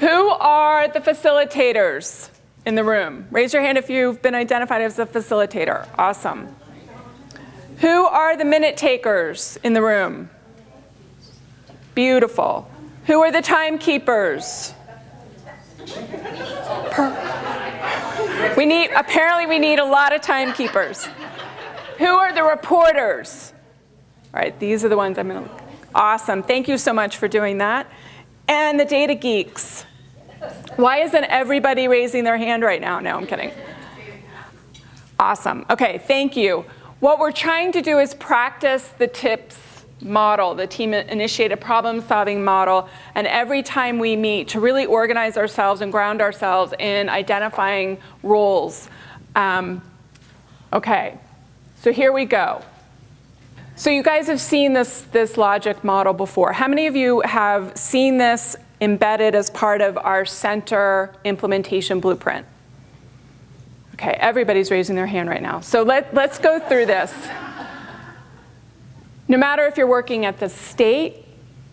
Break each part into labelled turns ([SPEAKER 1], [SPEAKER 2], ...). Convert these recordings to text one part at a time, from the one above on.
[SPEAKER 1] Who are the facilitators in the room? Raise your hand if you've been identified as a facilitator. Awesome. Who are the minute takers in the room? Beautiful. Who are the timekeepers? Apparently we need a lot of timekeepers. Who are the reporters? All right, these are the ones I'm going to. Awesome. Thank you so much for doing that. And the data geeks. Why isn't everybody raising their hand right now? No, I'm kidding. Awesome. Okay, thank you. What we're trying to do is practice the TIPS model, the team-initiated problem-solving model, and every time we meet to really organize ourselves and ground ourselves in identifying roles. Okay, so here we go. So you guys have seen this logic model before. How many of you have seen this embedded as part of our center implementation blueprint? Okay, everybody's raising their hand right now. So let's go through this. No matter if you're working at the state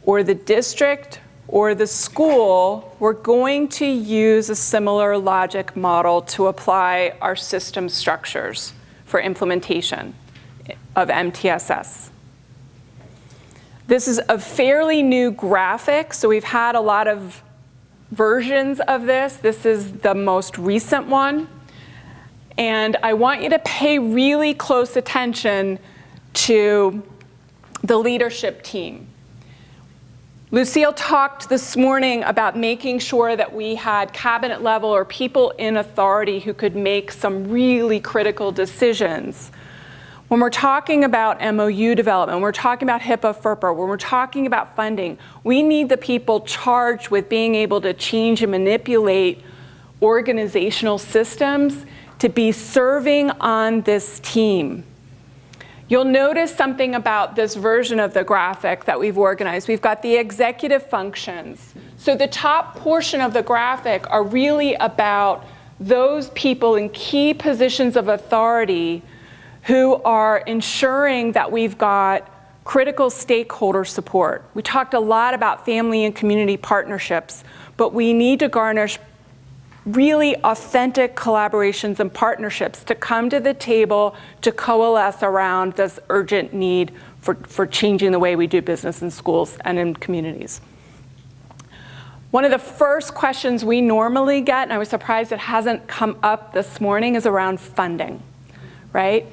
[SPEAKER 1] or the district or the school, we're going to use a similar logic model to apply our system structures for implementation of MTSS. This is a fairly new graphic, so we've had a lot of versions of this. This is the most recent one. And I want you to pay really close attention to the leadership team. Lucille talked this morning about making sure that we had cabinet level or people in authority who could make some really critical decisions. When we're talking about MOU development, when we're talking about HIPAA, FERPA, when we're talking about funding, we need the people charged with being able to change and manipulate organizational systems to be serving on this team. You'll notice something about this version of the graphic that we've organized. We've got the executive functions. So the top portion of the graphic are really about those people in key positions of authority who are ensuring that we've got critical stakeholder support. We talked a lot about family and community partnerships, but we need to garnish really authentic collaborations and partnerships to come to the table to coalesce around this urgent need for changing the way we do business in schools and in communities. One of the first questions we normally get, and I was surprised it hasn't come up this morning, is around funding, right?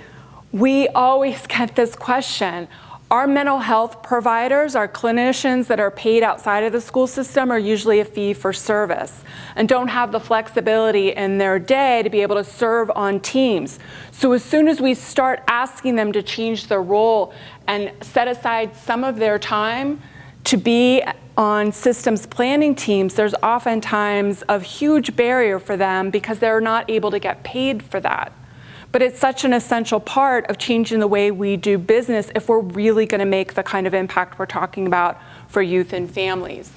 [SPEAKER 1] We always get this question. Our mental health providers, our clinicians that are paid outside of the school system are usually a fee for service and don't have the flexibility in their day to be able to serve on teams. So as soon as we start asking them to change their role and set aside some of their time to be on systems planning teams, there's oftentimes a huge barrier for them because they're not able to get paid for that. But it's such an essential part of changing the way we do business if we're really going to make the kind of impact we're talking about for youth and families.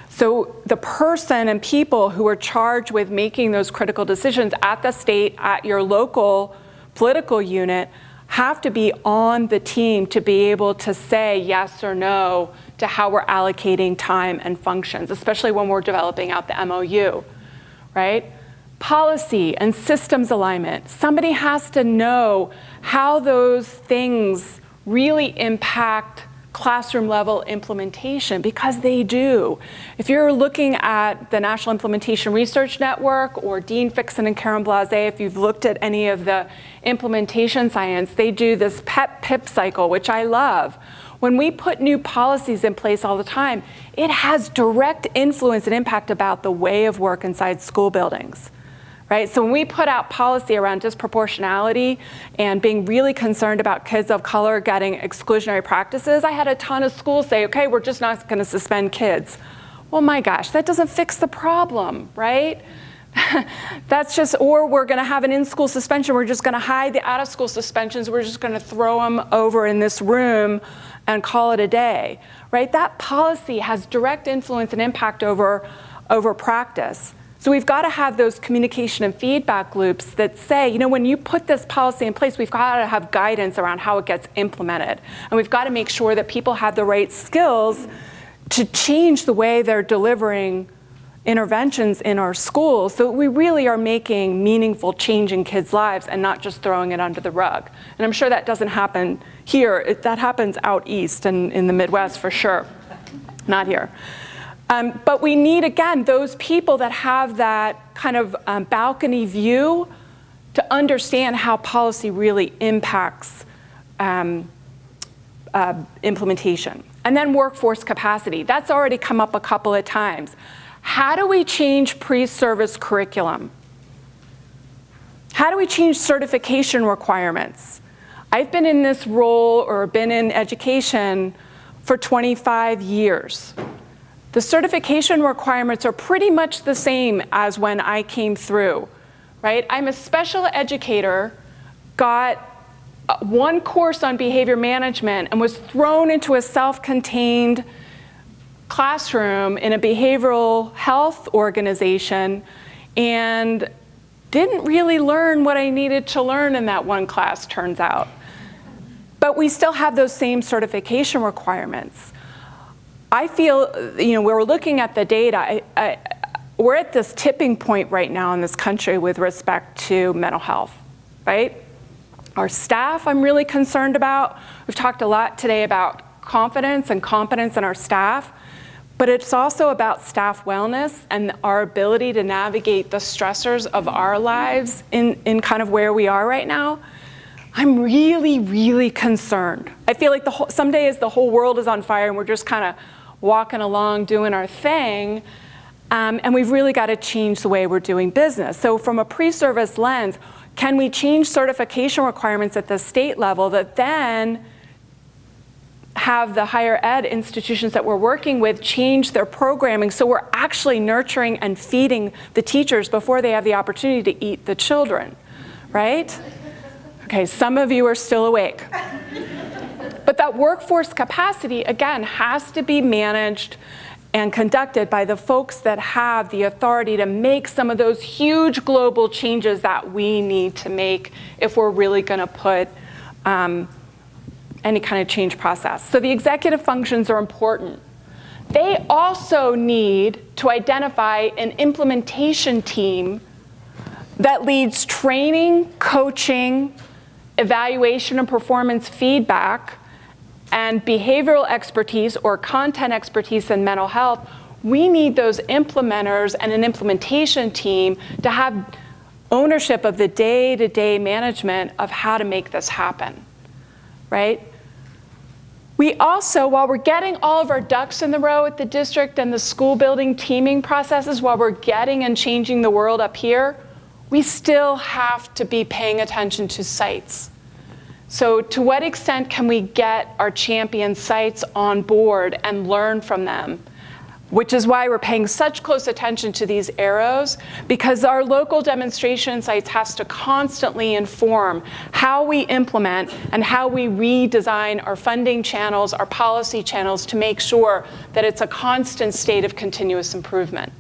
[SPEAKER 1] So the person and people who are charged with making those critical decisions at the state, at your local political unit, have to be on the team to be able to say yes or no to how we're allocating time and functions, especially when we're developing out the MOU, right? Policy and systems alignment. Somebody has to know how those things really impact classroom level implementation, because they do. If you're looking at the National Implementation Research Network or Dean Fixon and Karen Blase, if you've looked at any of the implementation science, they do this PEP-PIP cycle, which I love. When we put new policies in place all the time, it has direct influence and impact about the way of work inside school buildings. Right? So when we put out policy around disproportionality and being really concerned about kids of color getting exclusionary practices, I had a ton of schools say, okay, we're just not going to suspend kids. Well, my gosh, that doesn't fix the problem, right? That's just, or we're going to have an in-school suspension. We're just going to hide the out-of-school suspensions. We're just going to throw them over in this room and call it a day, right? That policy has direct influence and impact over practice. So we've got to have those communication and feedback loops that say, you know, when you put this policy in place, we've got to have guidance around how it gets implemented. And we've got to make sure that people have the right skills to change the way they're delivering interventions in our schools so that we really are making meaningful change in kids' lives and not just throwing it under the rug. And I'm sure that doesn't happen here. That happens out east and in the Midwest for sure, not here. But we need, again, those people that have that kind of balcony view to understand how policy really impacts implementation. And then workforce capacity. That's already come up a couple of times. How do we change pre-service curriculum? How do we change certification requirements? I've been in this role or been in education for 25 years. The certification requirements are pretty much the same as when I came through, right? I'm a special educator, got one course on behavior management and was thrown into a self-contained classroom in a behavioral health organization and didn't really learn what I needed to learn in that one class, turns out. But we still have those same certification requirements. I feel, we're looking at the data, we're at this tipping point right now in this country with respect to mental health, right? Our staff, I'm really concerned about. We've talked a lot today about confidence and competence in our staff, but it's also about staff wellness and our ability to navigate the stressors of our lives in kind of where we are right now. I'm really, really concerned. I feel like some days the whole world is on fire and we're just kind of walking along doing our thing, and we've really got to change the way we're doing business. So from a pre-service lens, can we change certification requirements at the state level that then have the higher ed institutions that we're working with change their programming so we're actually nurturing and feeding the teachers before they have the opportunity to eat the children, right? Okay, some of you are still awake. But that workforce capacity, again, has to be managed and conducted by the folks that have the authority to make some of those huge global changes that we need to make if we're really going to put any kind of change process. So the executive functions are important. They also need to identify an implementation team that leads training, coaching, evaluation and performance feedback, and behavioral expertise or content expertise in mental health. We need those implementers and an implementation team to have ownership of the day-to-day management of how to make this happen, right? We also, while we're getting all of our ducks in the row at the district and the school building teaming processes, while we're getting and changing the world up here, we still have to be paying attention to sites. So to what extent can we get our champion sites on board and learn from them? Which is why we're paying such close attention to these arrows, because our local demonstration sites has to constantly inform how we implement and how we redesign our funding channels, our policy channels, to make sure that it's a constant state of continuous improvement.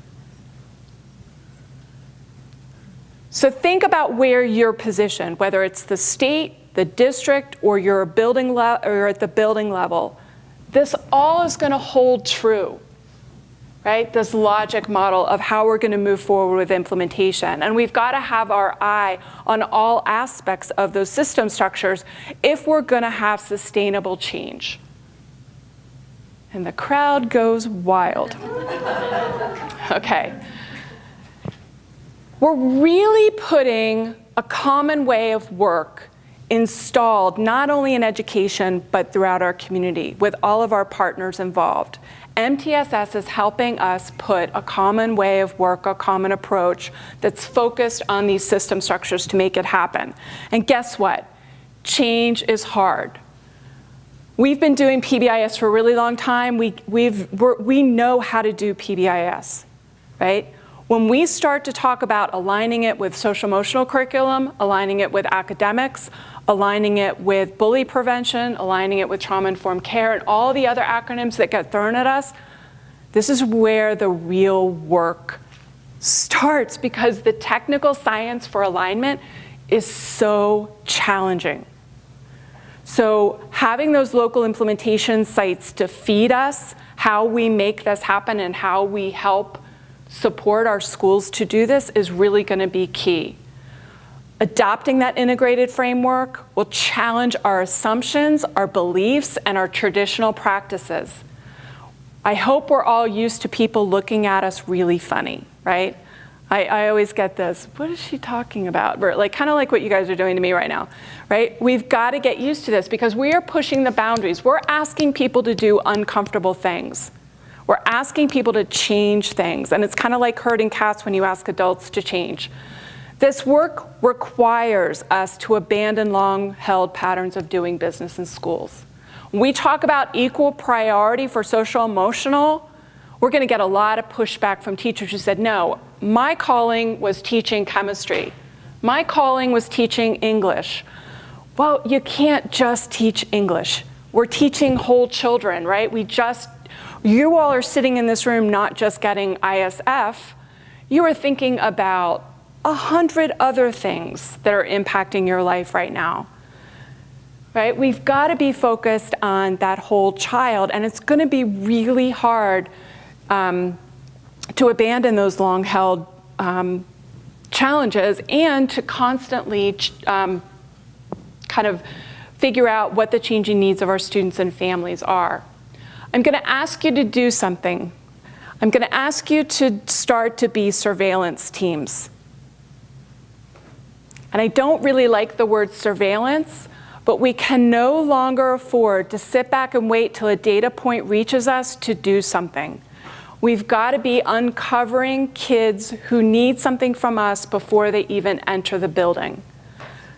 [SPEAKER 1] So think about where you're positioned, whether it's the state, the district, or you're or at the building level. This all is going to hold true. Right? This logic model of how we're going to move forward with implementation. And we've got to have our eye on all aspects of those system structures if we're going to have sustainable change. And the crowd goes wild. Okay. We're really putting a common way of work installed not only in education but throughout our community with all of our partners involved. MTSS is helping us put a common way of work, a common approach that's focused on these system structures to make it happen. And guess what? Change is hard. We've been doing PBIS for a really long time. We know how to do PBIS, right? When we start to talk about aligning it with social emotional curriculum, aligning it with academics, aligning it with bully prevention, aligning it with trauma-informed care, and all the other acronyms that get thrown at us, this is where the real work starts, because the technical science for alignment is so challenging. So having those local implementation sites to feed us how we make this happen and how we help support our schools to do this is really going to be key. Adopting that integrated framework will challenge our assumptions, our beliefs, and our traditional practices. I hope we're all used to people looking at us really funny, right? I always get this, what is she talking about? Like, kind of like what you guys are doing to me right now, right? We've got to get used to this because we are pushing the boundaries. We're asking people to do uncomfortable things. We're asking people to change things. And it's kind of like herding cats when you ask adults to change. This work requires us to abandon long-held patterns of doing business in schools. When we talk about equal priority for social-emotional, we're going to get a lot of pushback from teachers who said, no, my calling was teaching chemistry. My calling was teaching English. Well, you can't just teach English. We're teaching whole children, right? You all are sitting in this room not just getting ISF, you are thinking about 100 other things that are impacting your life right now. Right? We've got to be focused on that whole child, and it's going to be really hard to abandon those long-held challenges and to constantly kind of figure out what the changing needs of our students and families are. I'm going to ask you to do something. I'm going to ask you to start to be surveillance teams. And I don't really like the word surveillance, but we can no longer afford to sit back and wait till a data point reaches us to do something. We've got to be uncovering kids who need something from us before they even enter the building.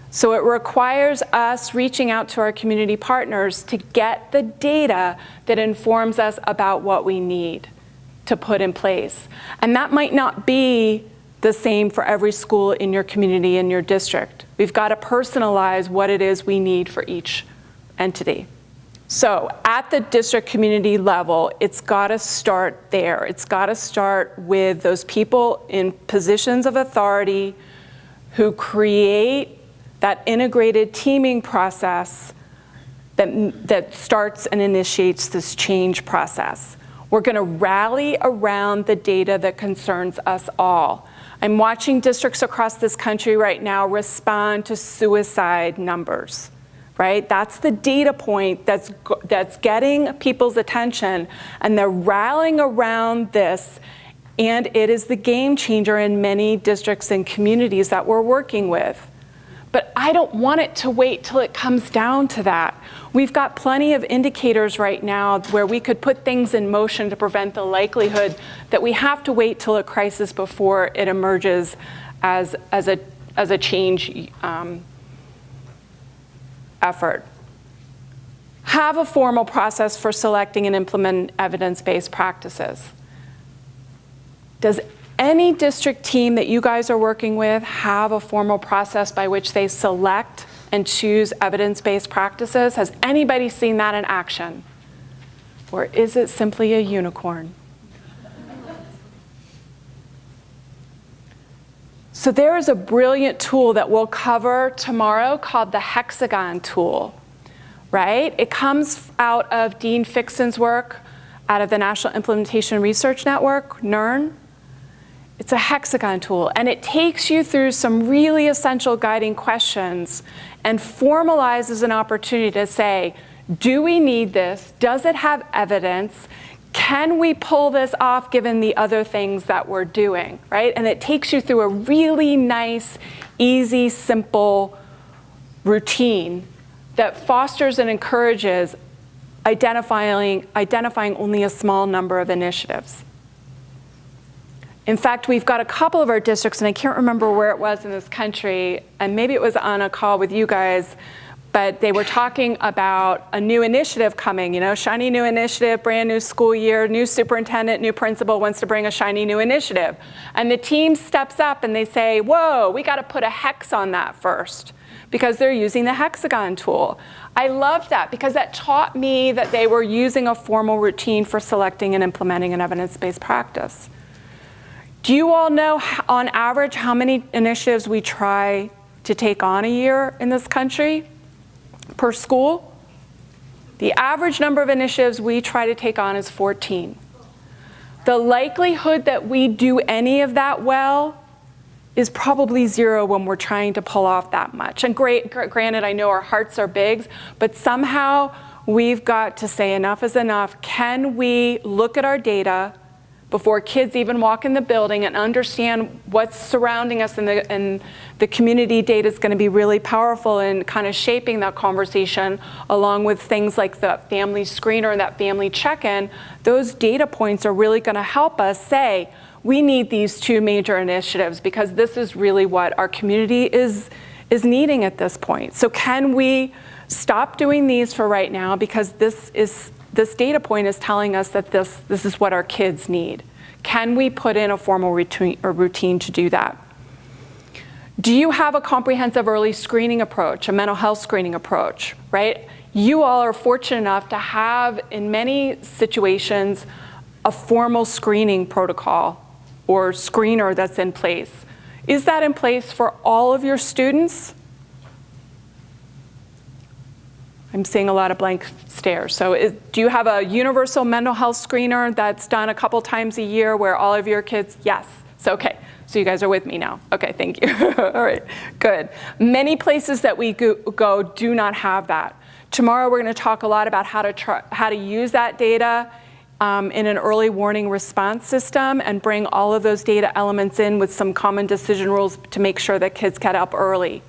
[SPEAKER 1] So it requires us reaching out to our community partners to get the data that informs us about what we need to put in place. And that might not be the same for every school in your community, in your district. We've got to personalize what it is we need for each entity. So at the district community level, it's got to start there. It's got to start with those people in positions of authority who create that integrated teaming process that starts and initiates this change process. We're going to rally around the data that concerns us all. I'm watching districts across this country right now respond to suicide numbers, right? That's the data point that's getting people's attention, and they're rallying around this, and it is the game changer in many districts and communities that we're working with. But I don't want it to wait till it comes down to that. We've got plenty of indicators right now where we could put things in motion to prevent the likelihood that we have to wait till a crisis before it emerges as a change effort. Have a formal process for selecting and implement evidence-based practices. Does any district team that you guys are working with have a formal process by which they select and choose evidence-based practices? Has anybody seen that in action? Or is it simply a unicorn? So there is a brilliant tool that we'll cover tomorrow called the Hexagon tool, right? It comes out of Dean Fixon's work out of the National Implementation Research Network, NERN. It's a hexagon tool, and it takes you through some really essential guiding questions and formalizes an opportunity to say, do we need this? Does it have evidence? Can we pull this off given the other things that we're doing, right? And it takes you through a really nice, easy, simple routine that fosters and encourages identifying only a small number of initiatives. In fact, we've got a couple of our districts, and I can't remember where it was in this country, and maybe it was on a call with you guys, but they were talking about a new initiative coming, shiny new initiative, brand new school year, new superintendent, new principal wants to bring a shiny new initiative. And the team steps up and they say, whoa, we got to put a hex on that first, because they're using the hexagon tool. I loved that because that taught me that they were using a formal routine for selecting and implementing an evidence-based practice. Do you all know, on average, how many initiatives we try to take on a year in this country per school? The average number of initiatives we try to take on is 14, The likelihood that we do any of that well is probably zero when we're trying to pull off that much. And granted, I know our hearts are big, but somehow we've got to say enough is enough. Can we look at our data before kids even walk in the building and understand what's surrounding us, and the community data is going to be really powerful in kind of shaping that conversation, along with things like the family screener and that family check-in. Those data points are really going to help us say, we need these two major initiatives because this is really what our community is needing at this point. So can we stop doing these for right now, because this data point is telling us that this is what our kids need. Can we put in a formal routine to do that? Do you have a comprehensive early screening approach, a mental health screening approach, right? You all are fortunate enough to have, in many situations, a formal screening protocol or screener that's in place. Is that in place for all of your students? I'm seeing a lot of blank stares. So do you have a universal mental health screener that's done a couple times a year where all of your kids, yes. So, okay, so you guys are with me now. Okay, thank you. All right, good. Many places that we go do not have that. Tomorrow we're gonna talk a lot about how to use that data in an early warning response system and bring all of those data elements in with some common decision rules to make sure that kids get up early.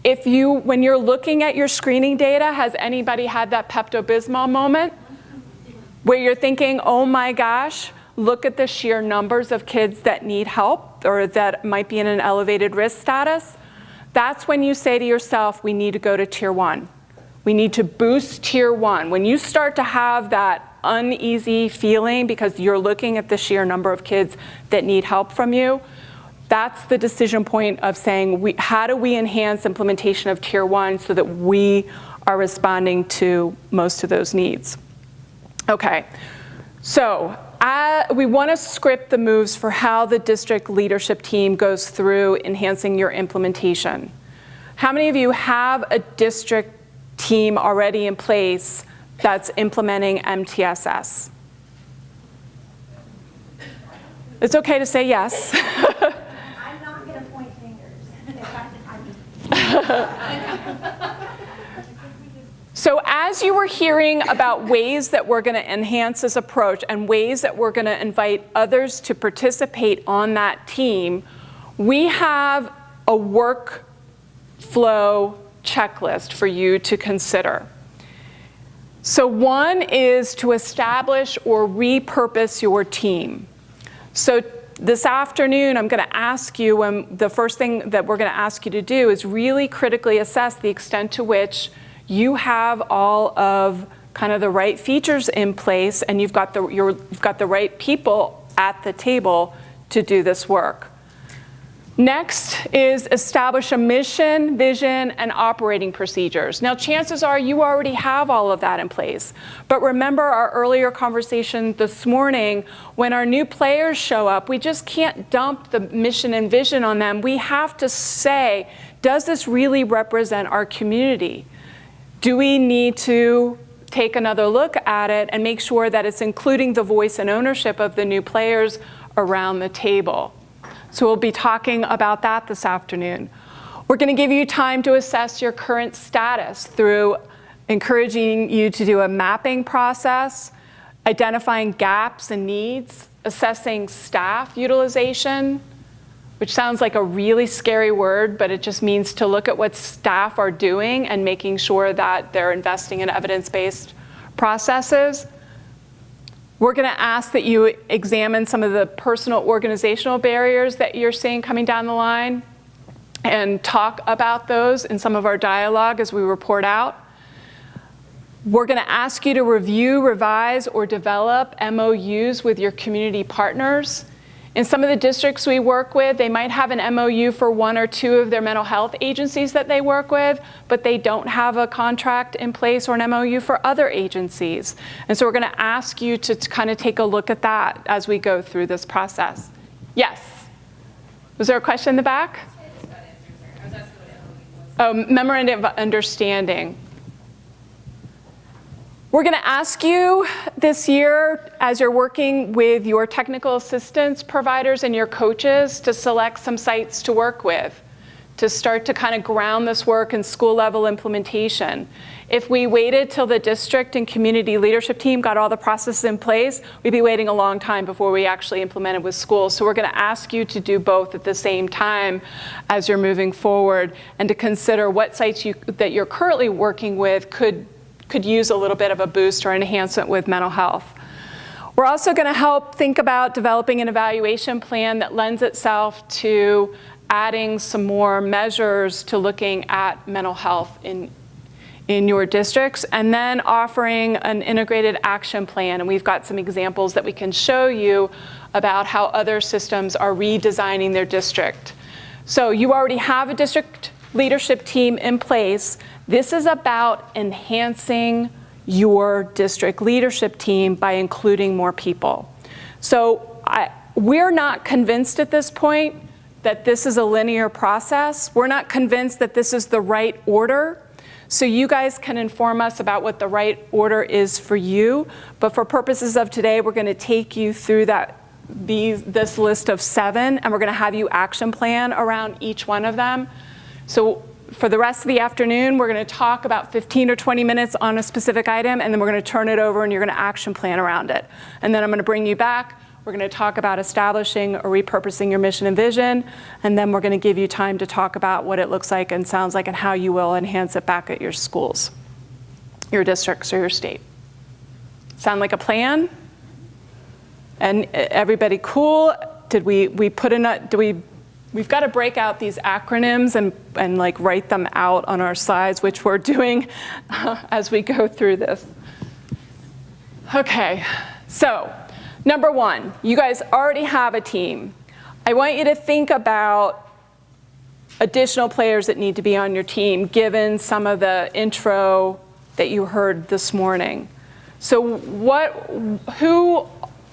[SPEAKER 1] When you're looking at your screening data, has anybody had that Pepto-Bismol moment where you're thinking, oh my gosh, look at the sheer numbers of kids that need help or that might be in an elevated risk status? That's when you say to yourself, we need to go to tier 1. We need to boost tier 1. When you start to have that uneasy feeling because you're looking at the sheer number of kids that need help from you, that's the decision point of saying, how do we enhance implementation of tier 1 so that we are responding to most of those needs? Okay, so we want to script the moves for how the district leadership team goes through enhancing your implementation. How many of you have a district team already in place that's implementing MTSS? It's okay to say yes.
[SPEAKER 2] I'm not going to point fingers.
[SPEAKER 1] So as you were hearing about ways that we're going to enhance this approach and ways that we're going to invite others to participate on that team, we have a workflow checklist for you to consider. So one is to establish or repurpose your team. So this afternoon, I'm going to ask you, and the first thing that we're going to ask you to do is really critically assess the extent to which you have all of kind of the right features in place and you've got the right people at the table to do this work. Next is establish a mission, vision, and operating procedures. Now, chances are you already have all of that in place. But remember our earlier conversation this morning, when our new players show up, we just can't dump the mission and vision on them. We have to say, does this really represent our community? Do we need to take another look at it and make sure that it's including the voice and ownership of the new players around the table? So we'll be talking about that this afternoon. We're going to give you time to assess your current status through encouraging you to do a mapping process, identifying gaps and needs, assessing staff utilization, which sounds like a really scary word, but it just means to look at what staff are doing and making sure that they're investing in evidence-based processes. We're going to ask that you examine some of the personal organizational barriers that you're seeing coming down the line and talk about those in some of our dialogue as we report out. We're going to ask you to review, revise, or develop MOUs with your community partners. In some of the districts we work with, they might have an MOU for one or two of their mental health agencies that they work with, but they don't have a contract in place or an MOU for other agencies. And so we're going to ask you to kind of take a look at that as we go through this process. Yes? Was there a question in the back? Oh, memorandum of understanding. We're going to ask you this year, as you're working with your technical assistance providers and your coaches, to select some sites to work with, to start to kind of ground this work in school level implementation. If we waited till the district and community leadership team got all the processes in place, we'd be waiting a long time before we actually implemented with schools. So we're going to ask you to do both at the same time as you're moving forward, and to consider what sites that you're currently working with could use a little bit of a boost or enhancement with mental health. We're also going to help think about developing an evaluation plan that lends itself to adding some more measures to looking at mental health in your districts, and then offering an integrated action plan. And we've got some examples that we can show you about how other systems are redesigning their district. So you already have a district leadership team in place. This is about enhancing your district leadership team by including more people. So we're not convinced at this point that this is a linear process. We're not convinced that this is the right order. So you guys can inform us about what the right order is for you. But for purposes of today, we're going to take you through this list of 7, and we're going to have you action plan around each one of them. So for the rest of the afternoon, we're going to talk about 15 or 20 minutes on a specific item, and then we're going to turn it over and you're going to action plan around it. And then I'm going to bring you back. We're going to talk about establishing or repurposing your mission and vision, and then we're going to give you time to talk about what it looks like and sounds like and how you will enhance it back at your schools, your districts, or your state. Sound like a plan? And everybody cool? Did we put in a, we've got to break out these acronyms and like write them out on our slides, which we're doing as we go through this. Okay, so number 1, you guys already have a team. I want you to think about additional players that need to be on your team, given some of the intro that you heard this morning. So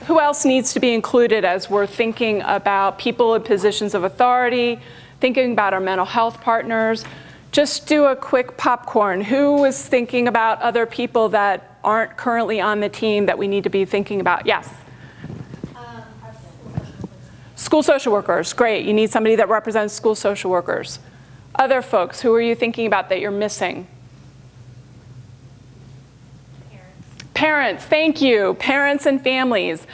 [SPEAKER 1] who else needs to be included as we're thinking about people in positions of authority, thinking about our mental health partners? Just do a quick popcorn. Who is thinking about other people that aren't currently on the team that we need to be thinking about? Yes? School social workers, great. You need somebody that represents school social workers. Other folks, who are you thinking about that you're missing? Parents, thank you. Parents and families.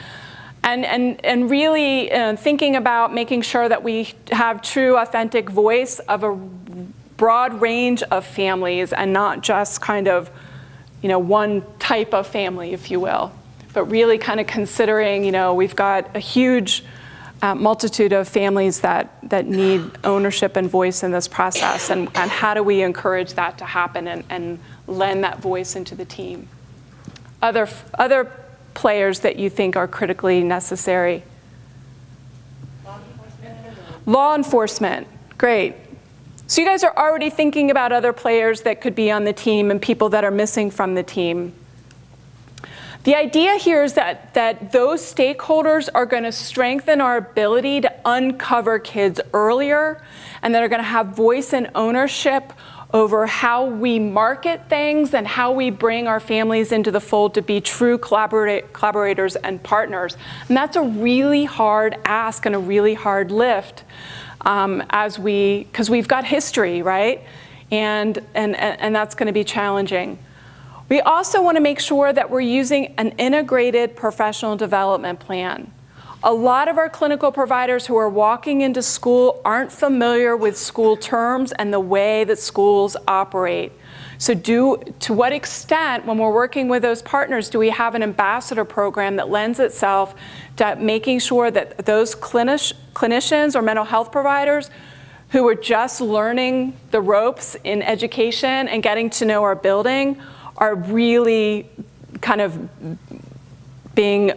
[SPEAKER 1] And really thinking about making sure that we have true, authentic voice of a broad range of families, and not just kind of, one type of family, if you will. But really kind of considering, we've got a huge multitude of families that need ownership and voice in this process, and how do we encourage that to happen and lend that voice into the team? Other players that you think are critically necessary? Law enforcement, great. So you guys are already thinking about other players that could be on the team and people that are missing from the team. The idea here is that those stakeholders are going to strengthen our ability to uncover kids earlier, and that are going to have voice and ownership over how we market things and how we bring our families into the fold to be true collaborators and partners. And that's a really hard ask and a really hard lift because we've got history, right? And that's going to be challenging. We also want to make sure that we're using an integrated professional development plan. A lot of our clinical providers who are walking into school aren't familiar with school terms and the way that schools operate. So to what extent, when we're working with those partners, do we have an ambassador program that lends itself to making sure that those clinicians or mental health providers who are just learning the ropes in education and getting to know our building are really kind of being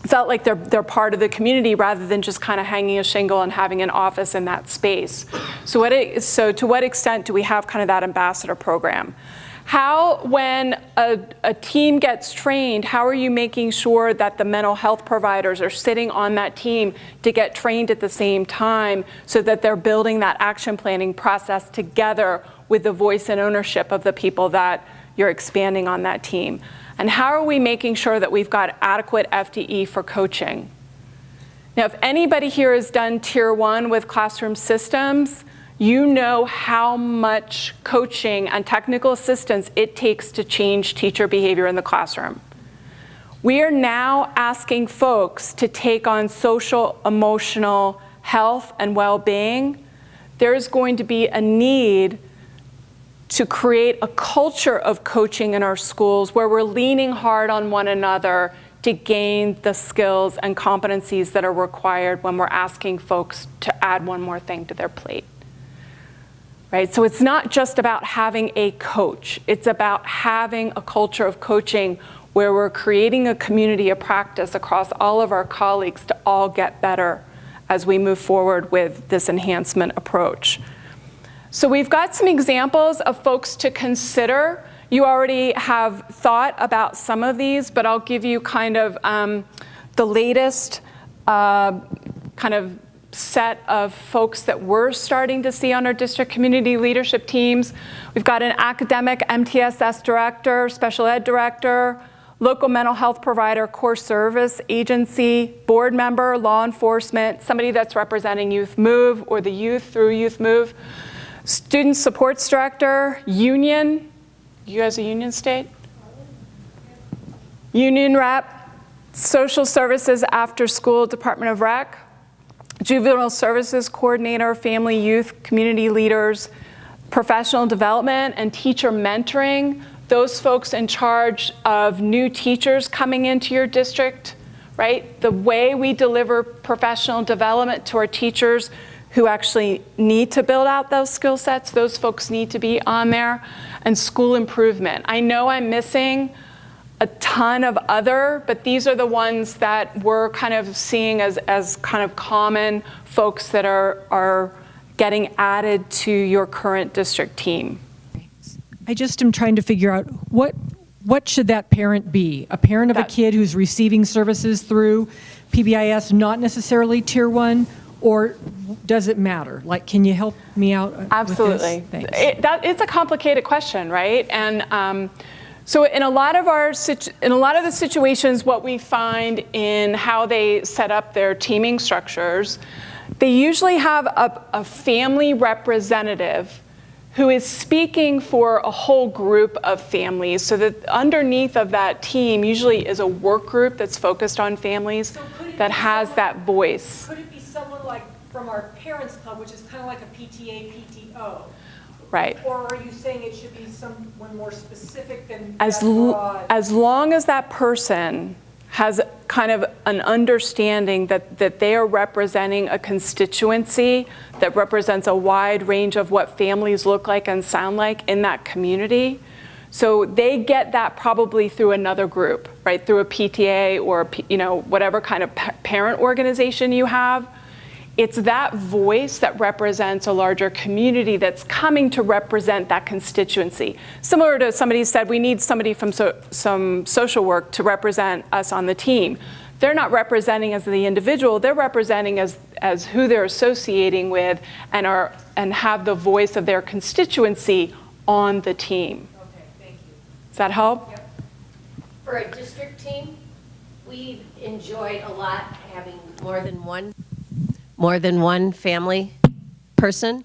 [SPEAKER 1] felt like they're part of the community rather than just kind of hanging a shingle and having an office in that space. So to what extent do we have kind of that ambassador program? How, when a team gets trained, how are you making sure that the mental health providers are sitting on that team to get trained at the same time so that they're building that action planning process together with the voice and ownership of the people that you're expanding on that team? And how are we making sure that we've got adequate FTE for coaching? Now, if anybody here has done Tier 1 with classroom systems, you know how much coaching and technical assistance it takes to change teacher behavior in the classroom. We are now asking folks to take on social, emotional health and well-being. There's going to be a need to create a culture of coaching in our schools where we're leaning hard on one another to gain the skills and competencies that are required when we're asking folks to add one more thing to their plate. Right? So it's not just about having a coach. It's about having a culture of coaching where we're creating a community of practice across all of our colleagues to all get better as we move forward with this enhancement approach. So we've got some examples of folks to consider. You already have thought about some of these, but I'll give you kind of the latest kind of set of folks that we're starting to see on our district community leadership teams. We've got an academic MTSS director, special ed director, local mental health provider, core service agency, board member, law enforcement, somebody that's representing Youth Move or the youth through Youth Move, student supports director, union. You guys a union state? Union rep, social services after school, Department of Rec, juvenile services coordinator, family, youth, community leaders, professional development and teacher mentoring, those folks in charge of new teachers coming into your district, right? The way we deliver professional development to our teachers who actually need to build out those skill sets, those folks need to be on there, and school improvement. I know I'm missing a ton of other, but these are the ones that we're kind of seeing as kind of common folks that are getting added to your current district team.
[SPEAKER 3] I just am trying to figure out what should that parent be? A parent of a kid who's receiving services through PBIS, not necessarily Tier 1, or does it matter? Like, can you help me out
[SPEAKER 1] Absolutely.
[SPEAKER 3] with this? Thanks.
[SPEAKER 1] It's a complicated question, right? And so in a lot of the situations, what we find in how they set up their teaming structures, they usually have a family representative who is speaking for a whole group of families, so that underneath of that team usually is a work group that's focused on families that has that voice.
[SPEAKER 4] Could it be someone like from our parents club, which is kind of like a PTA, PTO?
[SPEAKER 1] Right.
[SPEAKER 4] Or are you saying it should be someone more specific than
[SPEAKER 1] As
[SPEAKER 4] that broad?
[SPEAKER 1] as long as that person has kind of an understanding that they are representing a constituency that represents a wide range of what families look like and sound like in that community. So they get that probably through another group, right? Through a PTA or, whatever kind of parent organization you have. It's that voice that represents a larger community that's coming to represent that constituency. Similar to somebody said, we need somebody from some social work to represent us on the team. They're not representing as the individual, they're representing as who they're associating with and have the voice of their constituency on the team.
[SPEAKER 4] Okay, thank you.
[SPEAKER 1] Does that help?
[SPEAKER 4] Yep.
[SPEAKER 5] For a district team, we've enjoyed a lot having more than one family person.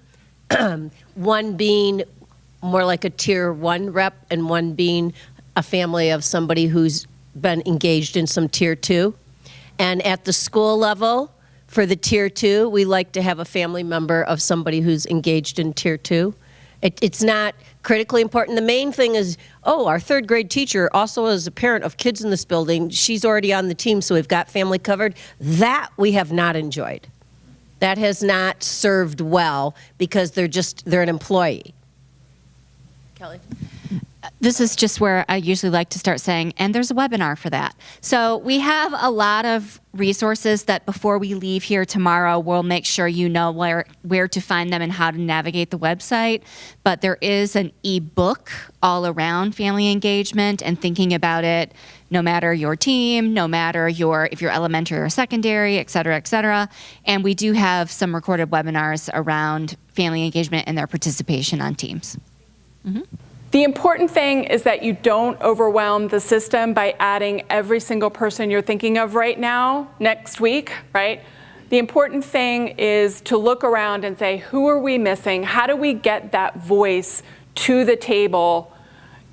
[SPEAKER 5] One being more like a Tier 1 rep and one being a family of somebody who's been engaged in some Tier 2. And at the school level, for the Tier 2, we like to have a family member of somebody who's engaged in Tier 2. It's not critically important. The main thing is, our third grade teacher also is a parent of kids in this building. She's already on the team, so we've got family covered. That we have not enjoyed. That has not served well because they're an employee. Kelly?
[SPEAKER 6] This is just where I usually like to start saying, and there's a webinar for that. So we have a lot of resources that before we leave here tomorrow, we'll make sure you know where to find them and how to navigate the website. But there is an ebook all around family engagement and thinking about it, no matter your team, no matter if you're elementary or secondary, et cetera, et cetera. And we do have some recorded webinars around family engagement and their participation on teams. Mm-hmm.
[SPEAKER 1] The important thing is that you don't overwhelm the system by adding every single person you're thinking of right now, next week, right? The important thing is to look around and say, who are we missing? How do we get that voice to the table?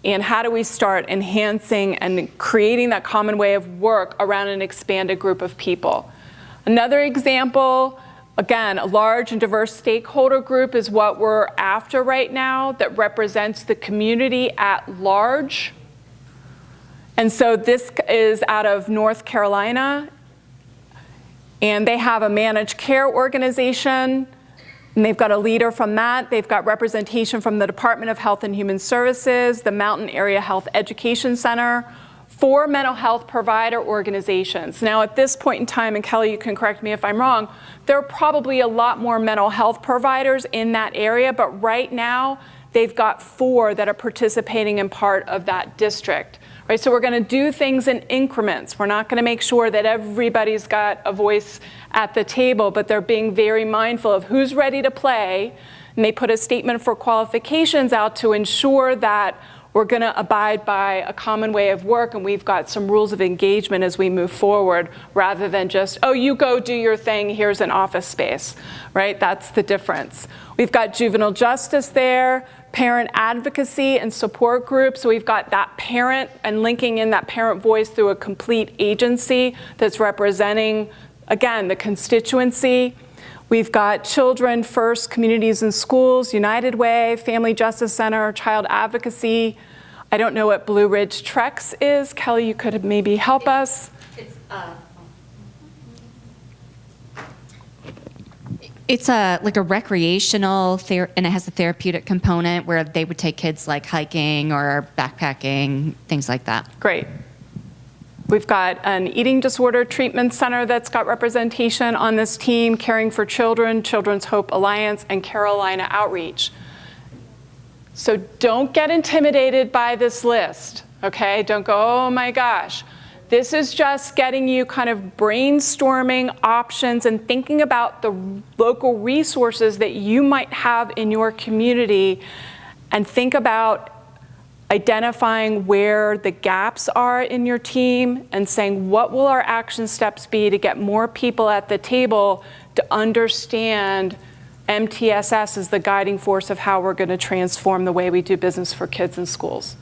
[SPEAKER 1] And how do we start enhancing and creating that common way of work around an expanded group of people? Another example, again, a large and diverse stakeholder group is what we're after right now that represents the community at large. And so this is out of North Carolina, and they have a managed care organization, and they've got a leader from that. They've got representation from the Department of Health and Human Services, the Mountain Area Health Education Center, 4 mental health provider organizations. Now, at this point in time, and Kelly, you can correct me if I'm wrong, there are probably a lot more mental health providers in that area, but right now, they've got 4 that are participating in part of that district. Right, so we're going to do things in increments. We're not going to make sure that everybody's got a voice at the table, but they're being very mindful of who's ready to play, and they put a statement for qualifications out to ensure that we're going to abide by a common way of work, and we've got some rules of engagement as we move forward, rather than just, oh, you go do your thing, here's an office space, right? That's the difference. We've got juvenile justice there, parent advocacy and support groups. So we've got that parent and linking in that parent voice through a complete agency that's representing, again, the constituency. We've got Children First Communities and Schools, United Way, Family Justice Center, Child Advocacy. I don't know what Blue Ridge Trex is. Kelly, you could maybe help us.
[SPEAKER 6] It's like a recreational, and it has a therapeutic component where they would take kids like hiking or backpacking, things like that.
[SPEAKER 1] Great. We've got an eating disorder treatment center that's got representation on this team, Caring for Children, Children's Hope Alliance, and Carolina Outreach. So don't get intimidated by this list, okay? Don't go, oh my gosh. This is just getting you kind of brainstorming options and thinking about the local resources that you might have in your community, and think about identifying where the gaps are in your team and saying, what will our action steps be to get more people at the table to understand MTSS as the guiding force of how we're going to transform the way we do business for kids in schools.